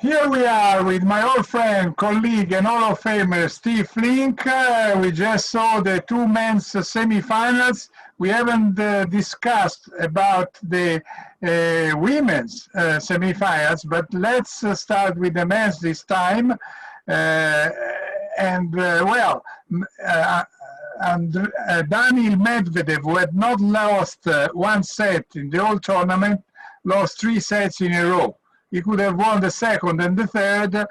Here we are with my old friend, colleague, and Hall of Famer Steve Flink. We just saw the two men's semifinals. We haven't discussed about the women's semifinals, but let's start with the men's this time. Daniil Medvedev, who had not lost one set in the whole tournament, lost 3 sets in a row. He could have won the second and the third,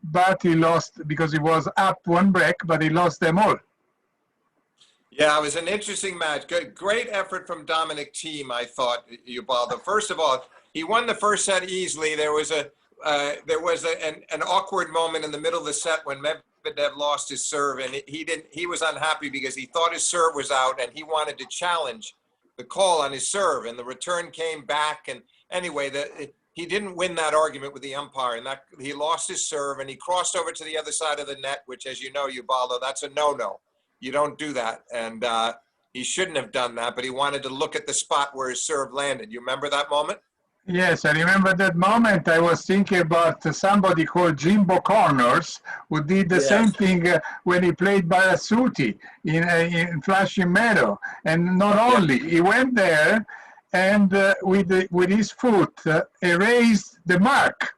but he lost because he was up 1 break, but he lost them all. Yeah, it was an interesting match. Great effort from Dominic Thiem, I thought, Ubaldo. First of all, he won the first set easily. There was an awkward moment in the middle of the set when Medvedev lost his serve, and he was unhappy because he thought his serve was out and he wanted to challenge the call on his serve, and the return came back. And anyway, he didn't win that argument with the umpire, and that he lost his serve, and he crossed over to the other side of the net, which, as you know, Ubaldo, that's a no-no. You don't do that, and he shouldn't have done that, but he wanted to look at the spot where his serve landed. You remember that moment? Yes, I remember that moment. I was thinking about somebody called Jimbo Connors, who did the same thing when he played Barasuti in Flushing Meadow. And not only, he went there and with his foot erased the mark,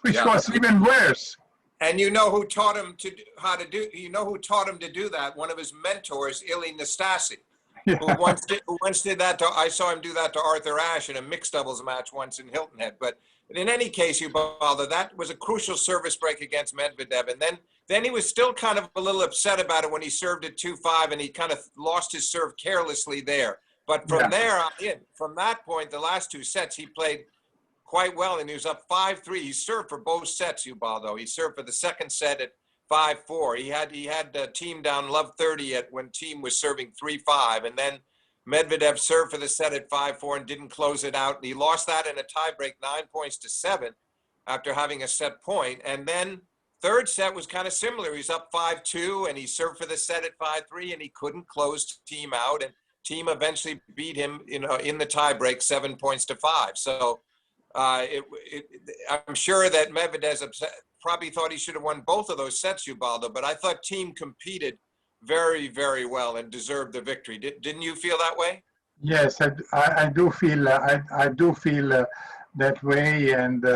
which was even worse. And you know who taught him to do that? One of his mentors, Ilie Nastase. Yeah. Who once did that I saw him do that to Arthur Ashe in a mixed doubles match once in Hilton Head. But in any case, Ubaldo, that was a crucial service break against Medvedev. And then he was still kind of a little upset about it when he served at 2-5, and he kind of lost his serve carelessly there. But from there on in, from that point, the last 2 sets, he played quite well, and he was up 5-3. He served for both sets, Ubaldo. He served for the second set at 5-4. He had Thiem down love 30 when Thiem was serving 3-5, and then Medvedev served for the set at 5-4 and didn't close it out. And he lost that in a tiebreak, 9-7, after having a set point. And then third set was kind of similar. He's up 5-2, and he served for the set at 5-3, and he couldn't close Thiem out. And Thiem eventually beat him, in the tiebreak, 7-5. So I'm sure that Medvedev probably thought he should have won both of those sets, Ubaldo, but I thought Thiem competed very, very well and deserved the victory. Didn't you feel that way? Yes, I do feel I do feel that way, and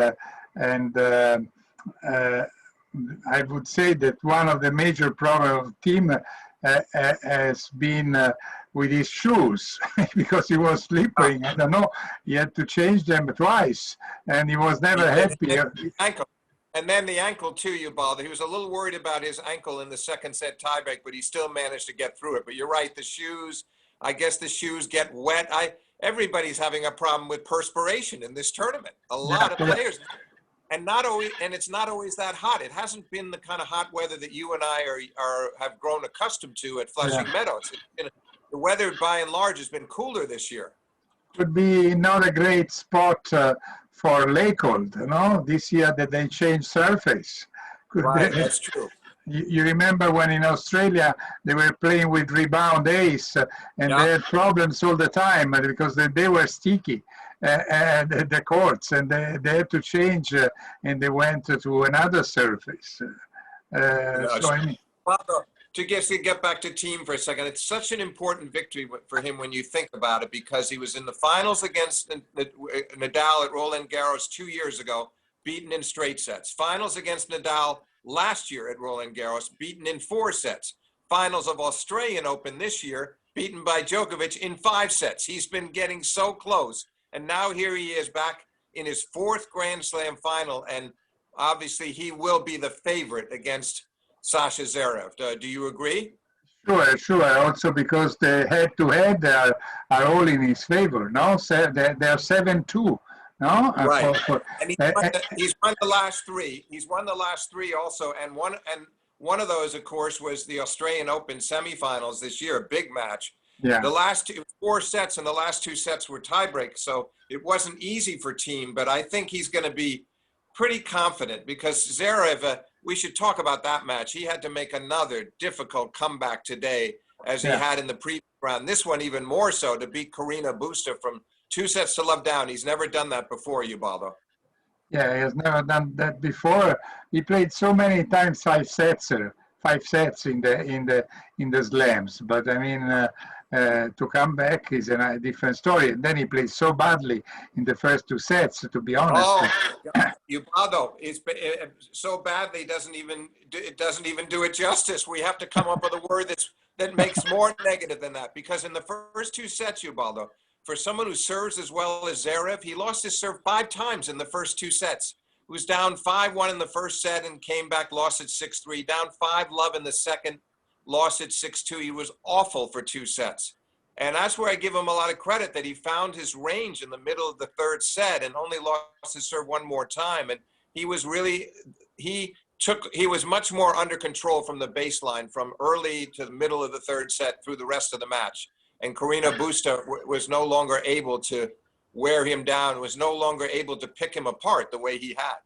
I would say that one of the major problems of Thiem has been with his shoes, because he was slippery. I don't know, he had to change them twice, and he was never happy. And then the ankle too, Ubaldo. He was a little worried about his ankle in the second set tiebreak, but he still managed to get through it. But you're right, the shoes, I guess the shoes get wet. Everybody's having a problem with perspiration in this tournament. A lot of players. And it's not always that hot. It hasn't been the kind of hot weather that you and I have grown accustomed to at Flushing Meadows. The weather, by and large, has been cooler this year. Would be not a great spot for Lakehold, this year that they changed surface. Right, that's true. You remember when in Australia they were playing with rebound ace, and they had problems all the time because they were sticky at the courts, and they had to change, and they went to another surface. To get back to Thiem for a second, it's such an important victory for him when you think about it, because he was in the finals against Nadal at Roland Garros 2 years ago, beaten in straight sets. Finals against Nadal last year at Roland Garros, beaten in 4 sets. Finals of Australian Open this year, beaten by Djokovic in 5 sets. He's been getting so close, and now here he is back in his 4th Grand Slam final, and obviously he will be the favorite against Sasha Zverev. Do you agree? Sure. Also because the head-to-head are all in his favor. No, they're 7-2. No, right. And he's won the last 3. He's won the last 3 also, and one of those, of course, was the Australian Open semifinals this year, a big match. Yeah. The last 4 sets, and the last 2 sets were tiebreak, so it wasn't easy for Thiem. But I think he's going to be pretty confident, because Zverev. We should talk about that match. He had to make another difficult comeback today, as he had in the previous round. This one even more so, to beat Carina Busta from 2 sets to love down. He's never done that before, Ubaldo. Yeah, he has never done that before. He played so many times 5 sets in the slams. But I mean, to come back is a different story. And then he played so badly in the first 2 sets. To be honest. Oh, Ubaldo, so badly it doesn't even do it justice. We have to come up with a word that makes more negative than that. Because in the first 2 sets, Ubaldo, for someone who serves as well as Zverev, he lost his serve 5 times in the first 2 sets. He was down 5-1 in the first set and came back, lost it 6-3. Down 5-love in the second, lost it 6-2. He was awful for 2 sets. And that's where I give him a lot of credit, that he found his range in the middle of the third set and only lost his serve one more time. And he was really, he was much more under control from the baseline from early to the middle of the third set through the rest of the match. And Carreño Busta was no longer able to wear him down, was no longer able to pick him apart the way he had.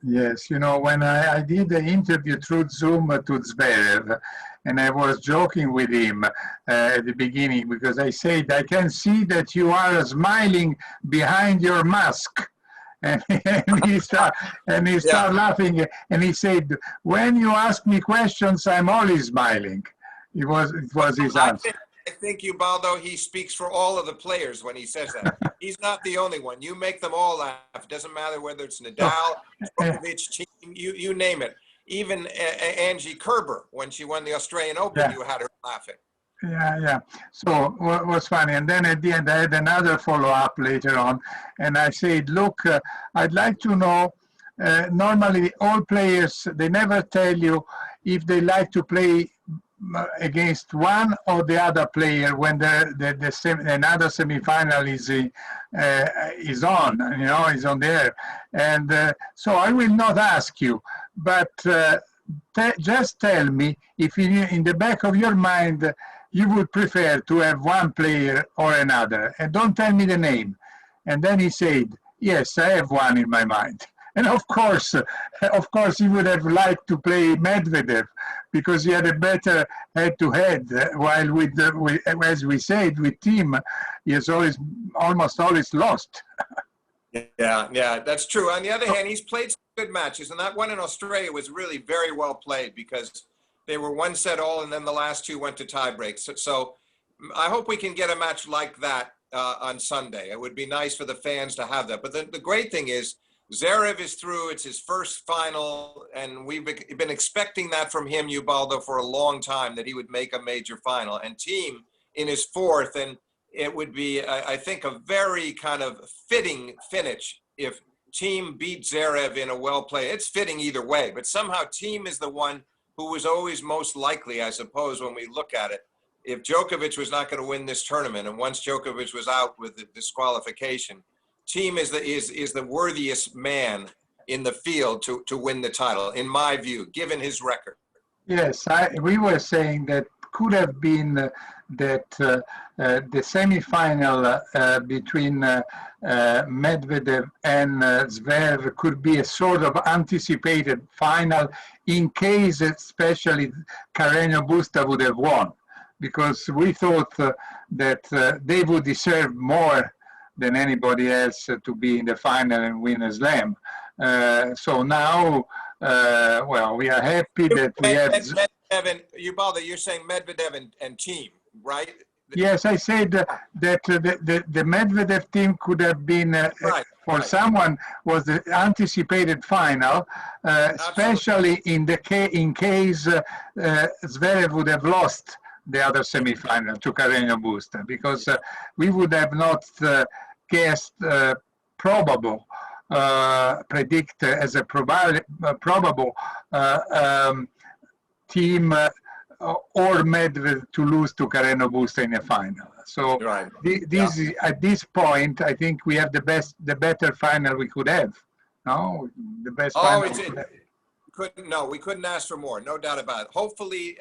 Yes, when I did the interview through Zoom to Zverev, and I was joking with him at the beginning because I said, I can see that you are smiling behind your mask. And he started laughing, and he said, when you ask me questions, I'm always smiling. It was his answer. I think Ubaldo, he speaks for all of the players when he says that. He's not the only one. You make them all laugh. It doesn't matter whether it's Nadal, Djokovic, team, you name it. Even Angie Kerber, when she won the Australian Open, you had her laughing. Yeah. So what was funny, and then at the end I had another follow-up later on, and I said, look, I'd like to know, normally all players, they never tell you if they like to play against one or the other player when another semifinal is on, is on there. And so I will not ask you, but just tell me if in the back of your mind you would prefer to have one player or another, and don't tell me the name. And then he said, yes, I have one in my mind. And of course, he would have liked to play Medvedev because he had a better head-to-head. While as we said, with Thiem, he has almost always lost. Yeah, that's true. On the other hand, he's played some good matches, and that one in Australia was really very well played because they were 1-set all, and then the last 2 went to tie breaks. So I hope we can get a match like that on Sunday. It would be nice for the fans to have that. But the great thing is, Zverev is through. It's his first final, and we've been expecting that from him, Ubaldo, for a long time, that he would make a major final. And Thiem in his fourth, and it would be, I think, a very kind of fitting finish if Thiem beat Zverev in a well-played. It's fitting either way, but somehow Thiem is the one who was always most likely, I suppose, when we look at it. If Djokovic was not going to win this tournament, and once Djokovic was out with the disqualification, Thiem is the worthiest man in the field to win the title, in my view, given his record. Yes, we were saying that could have been that the semifinal between Medvedev and Zverev could be a sort of anticipated final in case, especially, Carreño Busta would have won, because we thought that they would deserve more than anybody else to be in the final and win a slam. So now, well, we are happy that we have... Medvedev, Ubaldo, you're saying Medvedev and Thiem, right? Yes, I said that the Medvedev team could have been, someone, was the anticipated final, especially in case Zverev would have lost the other semifinal to Carreño Busta, because we would have not guessed probable, predict as a probable team or Medvedev to lose to Carreño Busta in a final. So at this point, I think we have the better final we could have. No, the best final. We couldn't ask for more, no doubt about it. Hopefully,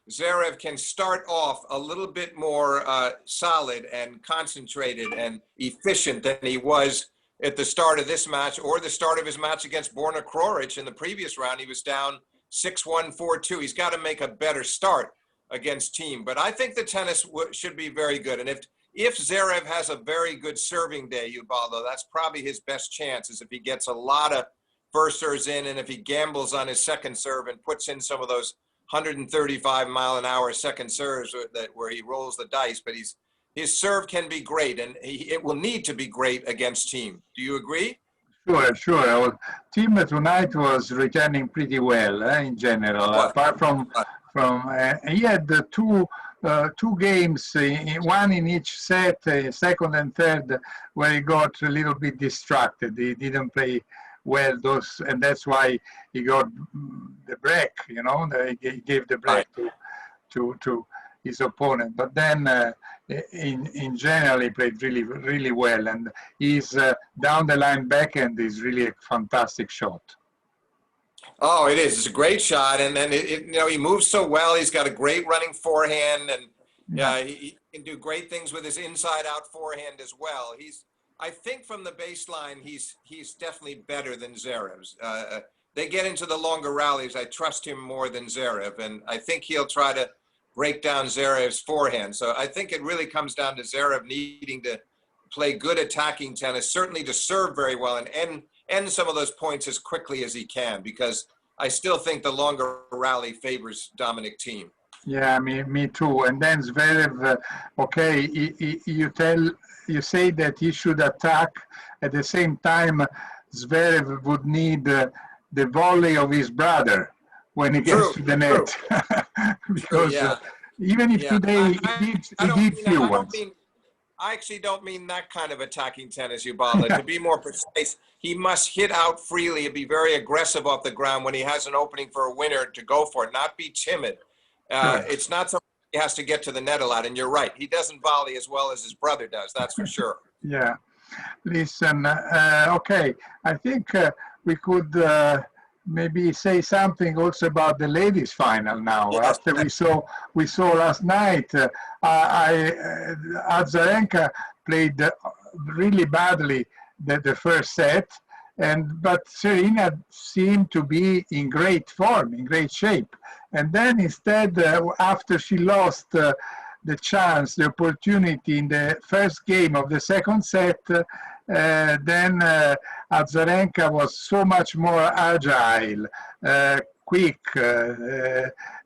Zverev can start off a little bit more solid and concentrated and efficient than he was at the start of this match or the start of his match against Borna Coric in the previous round. He was down 6-1, 4-2. He's got to make a better start against Thiem. But I think the tennis should be very good. And if Zverev has a very good serving day, Ubaldo, that's probably his best chance, is if he gets a lot of first serves in, and if he gambles on his second serve and puts in some of those 135-mile-an-hour second serves where he rolls the dice. But his serve can be great, and it will need to be great against Thiem. Do you agree? Sure. Our team tonight was returning pretty well in general. Apart from he had the two games, one in each set, second and third, where he got a little bit distracted. He didn't play well and that's why he got the break. You know, he gave the break to his opponent. But then in general, he played really well, and his down the line backhand is really a fantastic shot. Oh, it is. It's a great shot, and then he moves so well. He's got a great running forehand, and he can do great things with his inside-out forehand as well. I think from the baseline, he's definitely better than Zverev's. They get into the longer rallies. I trust him more than Zverev, and I think he'll try to break down Zverev's forehand. So I think it really comes down to Zverev needing to play good attacking tennis, certainly to serve very well and end some of those points as quickly as he can, because I still think the longer rally favors Dominic Thiem. Yeah, me too. And then Zverev, you say that he should attack. At the same time, Zverev would need the volley of his brother when he gets to the net. Because even if today he did few ones. I actually don't mean that kind of attacking tennis, Ubaldo. To be more precise, he must hit out freely and be very aggressive off the ground when he has an opening for a winner to go for it, not be timid. It's not something he has to get to the net a lot, and you're right. He doesn't volley as well as his brother does, that's for sure. Yeah. Listen, okay, I think we could maybe say something also about the ladies' final now. Yes. After we saw last night, Azarenka played really badly the first set, but Serena seemed to be in great form, in great shape. And then instead, after she lost the opportunity in the first game of the second set, then Azarenka was so much more agile, quick,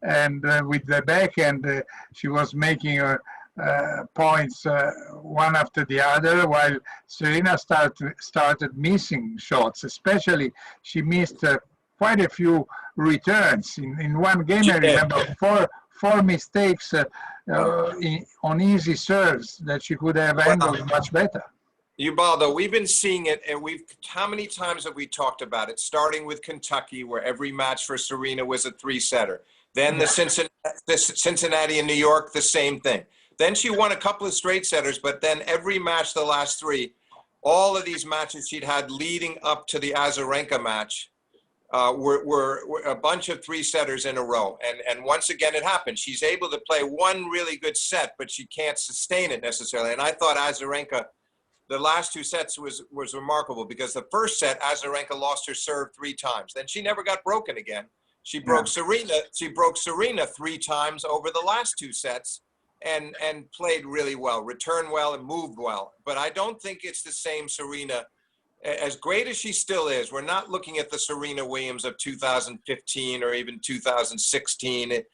and with the backhand, she was making points one after the other, while Serena started missing shots. Especially, she missed quite a few returns. In one game, I remember four mistakes on easy serves that she could have handled much better. Ubaldo, we've been seeing it, and how many times have we talked about it? Starting with Kentucky, where every match for Serena was a three-setter. Then the Cincinnati and New York, the same thing. Then she won a couple of straight setters, but then every match, the last three, all of these matches she'd had leading up to the Azarenka match were a bunch of three-setters in a row. And once again, it happened. She's able to play one really good set, but she can't sustain it necessarily. And I thought Azarenka, the last two sets was remarkable, because the first set, Azarenka lost her serve 3 times. Then she never got broken again. She broke Serena. She broke Serena 3 times over the last 2 sets, and played really well, returned well, and moved well. But I don't think it's the same Serena. As great as she still is, we're not looking at the Serena Williams of 2015 or even 2016.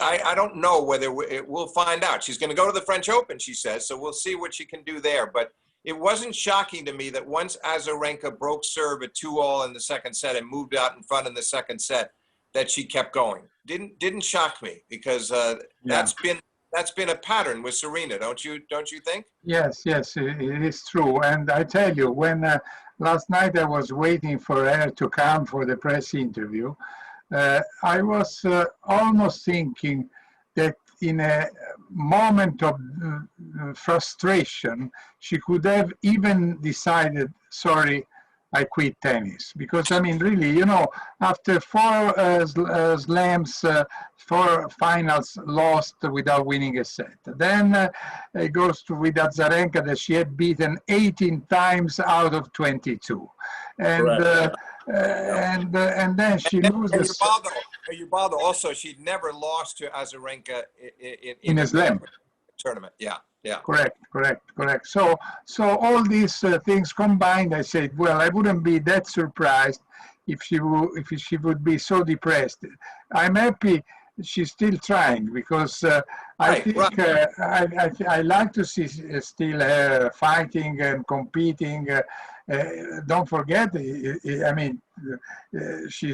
I don't know whether we'll find out. She's going to go to the French Open, she says, so we'll see what she can do there. But it wasn't shocking to me that once Azarenka broke serve at 2-all in the second set and moved out in front in the second set, that she kept going. Didn't shock me, because that's been a pattern with Serena, don't you think? Yes, it is true. And I tell you, when last night I was waiting for her to come for the press interview, I was almost thinking that in a moment of frustration, she could have even decided, sorry, I quit tennis. Because, I mean, really, you know, after 4 slams, 4 finals lost without winning a set. Then it goes with Azarenka, that she had beaten 18 times out of 22. And and then she loses. Ubaldo, also, she'd never lost to Azarenka in a slam. tournament. Yeah, yeah. Correct. So all these things combined, I said, well, I wouldn't be that surprised if she would be so depressed. I'm happy she's still trying, because I Right, think right. I like to see still her fighting and competing. Don't forget, I mean, she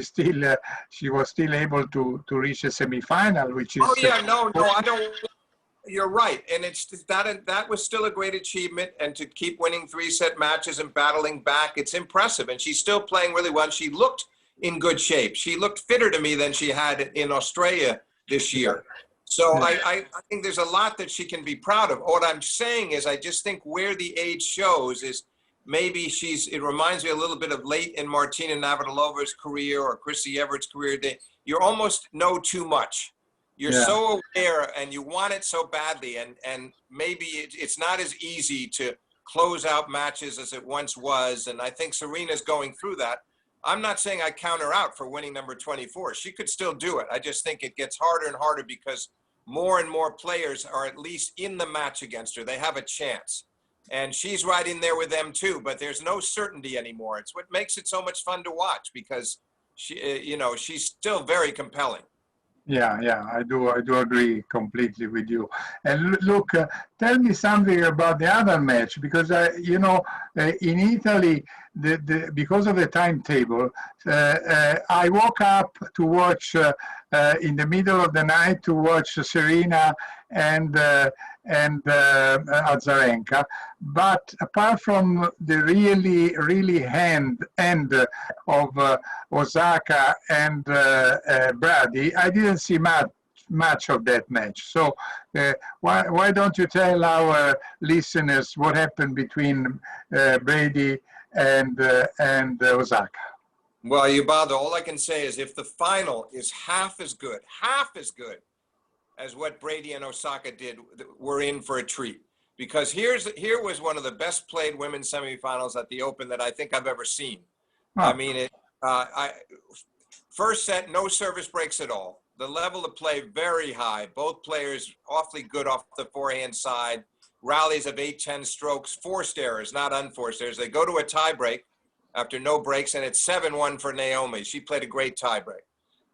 was still able to reach a semifinal, which Oh is yeah, no, I don't. You're right, and it's that was still a great achievement, and to keep winning 3-set matches and battling back, it's impressive. And she's still playing really well. She looked in good shape. She looked fitter to me than she had in Australia this year. So yeah. I think there's a lot that she can be proud of. What I'm saying is, I just think where the age shows is maybe it reminds me a little bit of late in Martina Navratilovan's career or Chrissy Everett's career. You almost know too much. You're Yeah. so aware and you want it so badly, and maybe it's not as easy to close out matches as it once was. And I think Serena's going through that. I'm not saying I count her out for winning number 24. She could still do it. I just think it gets harder and harder because more and more players are at least in the match against her. They have a chance. And she's right in there with them too, but there's no certainty anymore. It's what makes it so much fun to watch, because she's still very compelling. Yeah, I do agree completely with you. And look, tell me something about the other match, because in Italy, because of the timetable, I woke up to watch in the middle of the night to watch Serena and Azarenka. But apart from the really end of Osaka and Brady, I didn't see much of that match. So why don't you tell our listeners what happened between Brady and Osaka? Well, Ubaldo, all I can say is if the final is half as good as what Brady and Osaka did, we're in for a treat. Because here was one of the best played women's semifinals at the Open that I think I've ever seen. Huh. I mean, first set, no service breaks at all. The level of play very high. Both players awfully good off the forehand side. Rallies of 8-10 strokes, forced errors, not unforced errors. They go to a tie break after no breaks, and it's 7-1 for Naomi. She played a great tie break.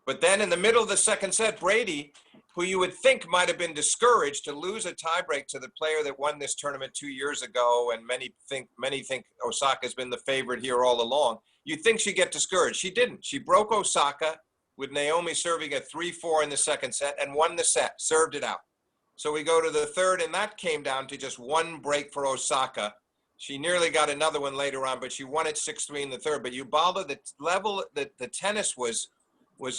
But then in the middle of the second set, Brady, who you would think might have been discouraged to lose a tiebreak to the player that won this tournament 2 years ago, and many think Osaka's been the favorite here all along. You'd think she'd get discouraged. She didn't. She broke Osaka with Naomi serving a 3-4 in the second set and won the set, served it out. So we go to the third, and that came down to just one break for Osaka. She nearly got another one later on, but she won it 6-3 in the third. But Ubaldo, the level that the tennis was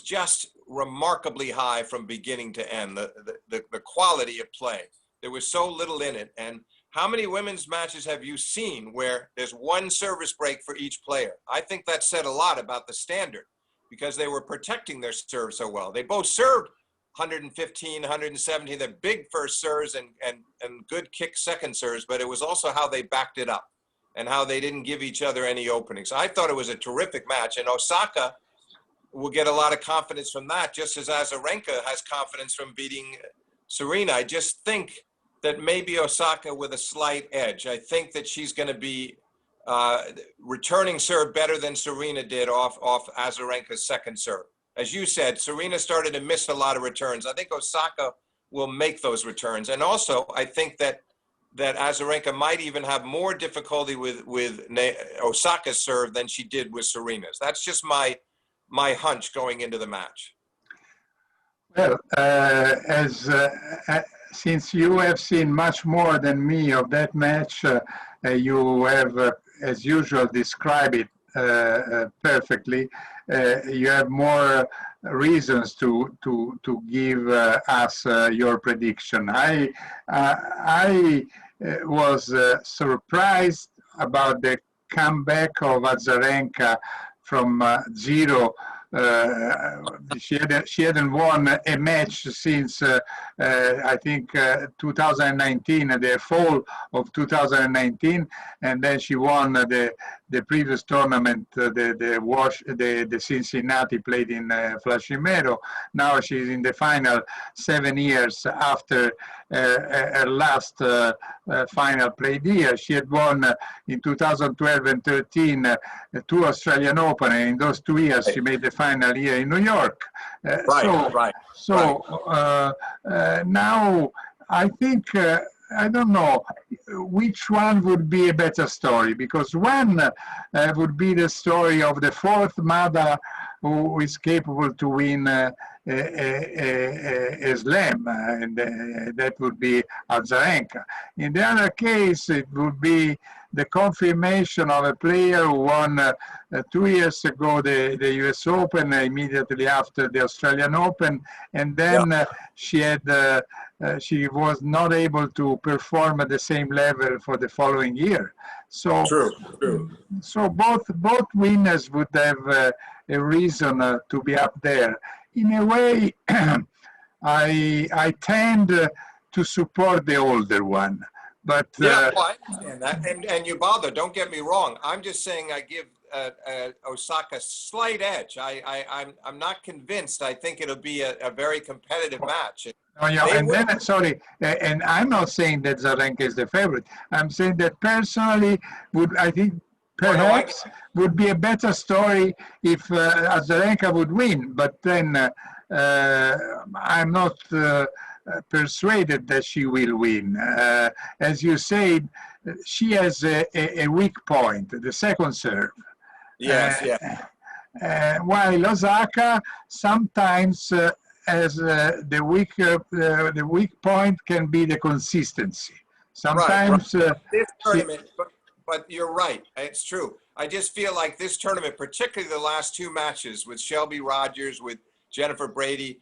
just remarkably high from beginning to end. The quality of play. There was so little in it. And how many women's matches have you seen where there's one service break for each player? I think that said a lot about the standard, because they were protecting their serve so well. They both served 115, 117, the big first serves and good kick second serves, but it was also how they backed it up and how they didn't give each other any openings. I thought it was a terrific match, and Osaka will get a lot of confidence from that, just as Azarenka has confidence from beating Serena. I just think that maybe Osaka with a slight edge. I think that she's going to be returning serve better than Serena did off Azarenka's second serve. As you said, Serena started to miss a lot of returns. I think Osaka will make those returns. And also, I think that Azarenka might even have more difficulty with Osaka's serve than she did with Serena's. That's just my hunch going into the match. Well, since you have seen much more than me of that match, you have, as usual, described it perfectly. You have more reasons to give us your prediction. I was surprised about the comeback of Azarenka from zero. She hadn't won a match since I think 2019, the fall of 2019, and then she won the previous tournament, the Cincinnati played in Flushing Meadow. Now she's in the final 7 years after her last final played here. She had won in 2012 and 13 two Australian Open, and in those 2 years she made the final here in New York. Now I think I don't know which one would be a better story, because one would be the story of the fourth mother who is capable to win a slam, and that would be Azarenka. In the other case, it would be the confirmation of a player who won 2 years ago the US Open, immediately after the Australian Open, and then she was not able to perform at the same level for the following year. So, so both winners would have a reason to be up there. In a way, I tend to support the older one, but yeah, well, I understand that. And Ubaldo, don't get me wrong. I'm just saying I give Osaka slight edge. I'm not convinced. I think it'll be a very competitive match. Oh, yeah, and then, sorry, and I'm not saying that Zarenka is the favorite. I'm saying that personally, I think perhaps would be a better story if Azarenka would win, but then I'm not persuaded that she will win. As you said, she has a weak point, the second serve. Yes, While Osaka sometimes as the weak point can be the consistency. Sometimes this tournament, but you're right, it's true. I just feel like this tournament, particularly the last two matches with Shelby Rogers, with Jennifer Brady,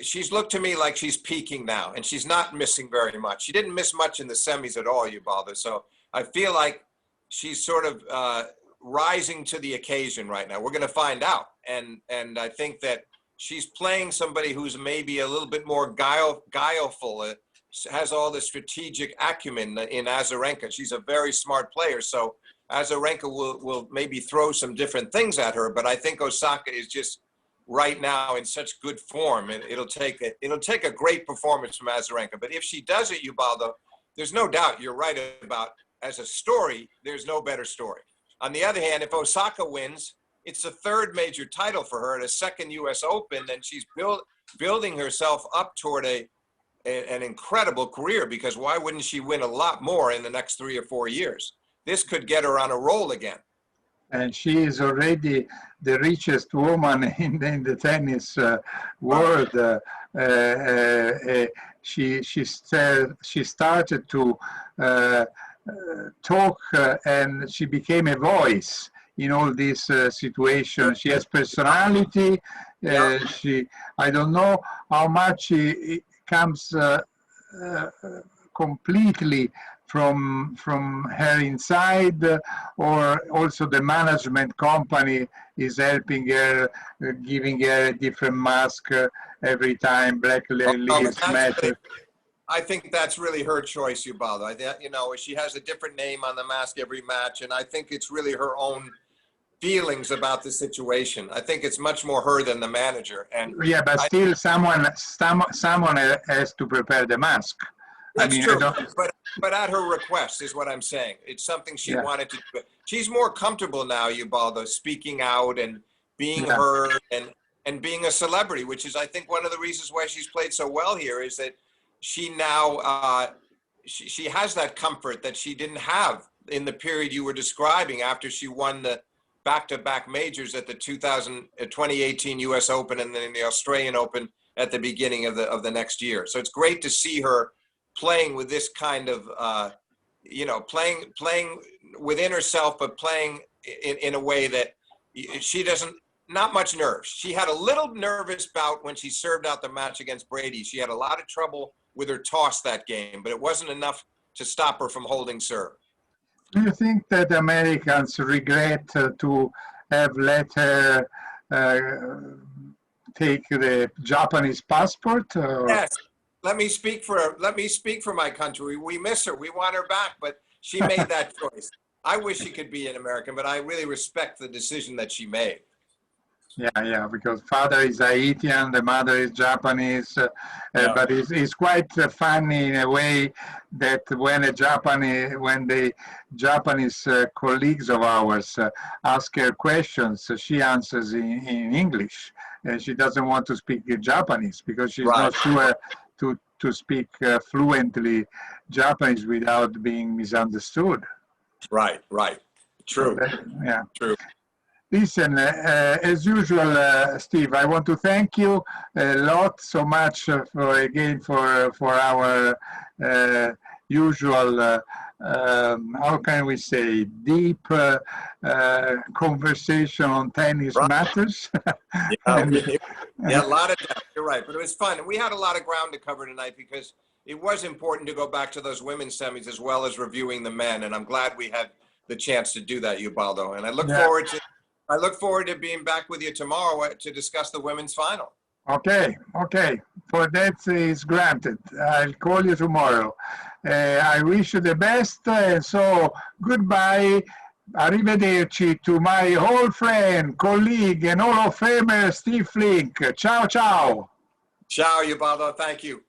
she's looked to me like she's peaking now, and she's not missing very much. She didn't miss much in the semis at all, Ubaldo. So I feel like she's sort of rising to the occasion right now. We're going to find out, and I think that she's playing somebody who's maybe a little bit more guileful, has all the strategic acumen in Azarenka. She's a very smart player, so Azarenka will maybe throw some different things at her, but I think Osaka is just right now in such good form, and it'll take a great performance from Azarenka. But if she does it, Ubaldo, there's no doubt you're right about, as a story, there's no better story. On the other hand, if Osaka wins, it's a third major title for her, and a second U.S. Open, and she's building herself up toward an incredible career, because why wouldn't she win a lot more in the next 3 or 4 years? This could get her on a roll again. And she is already the richest woman in the tennis world. She started to talk, and she became a voice in all these situations. She has personality. I don't know how much it comes completely from her inside, or also the management company is helping her, giving her a different mask every time Black Lives Matter. I think that's really her choice, Ubaldo. She has a different name on the mask every match, and I think it's really her own feelings about the situation. I think it's much more her than the manager. And yeah, but still, someone has to prepare the mask. That's true, but at her request is what I'm saying. It's something she wanted to do. She's more comfortable now, Ubaldo, speaking out and being heard and being a celebrity, which is, I think, one of the reasons why she's played so well here, is that she now, she has that comfort that she didn't have in the period you were describing after she won the back-to-back majors at the 2018 US Open and then the Australian Open at the beginning of the next year. So it's great to see her playing with this kind of, playing within herself, but playing in a way that she doesn't, not much nerves. She had a little nervous bout when she served out the match against Brady. She had a lot of trouble with her toss that game, but it wasn't enough to stop her from holding serve. Do you think that Americans regret to have let her take the Japanese passport? Or? Yes. Let me speak for my country. We miss her. We want her back, but she made that choice. I wish she could be an American, but I really respect the decision that she made. Yeah, because father is Haitian, the mother is Japanese, Yeah. but it's quite funny in a way that when the Japanese colleagues of ours ask her questions, she answers in English. She doesn't want to speak Japanese because she's Right. not sure to speak fluently Japanese without being misunderstood. Right. Right. So True. yeah. True. Listen, as usual, Steve, I want to thank you a lot, so much for our usual, how can we say, deep conversation on tennis Right. matters. Yeah. And, Yeah. A lot of depth. You're right, but it was fun, and we had a lot of ground to cover tonight because it was important to go back to those women's semis as well as reviewing the men, and I'm glad we had the chance to do that, Ubaldo. And yeah, I look forward to being back with you tomorrow to discuss the women's final. okay. For that is granted. I'll call you tomorrow. I wish you the best. So goodbye. Arrivederci to my old friend, colleague, and Hall of Famer, Steve Flink. Ciao, ciao. Ciao, Ubaldo. Thank you.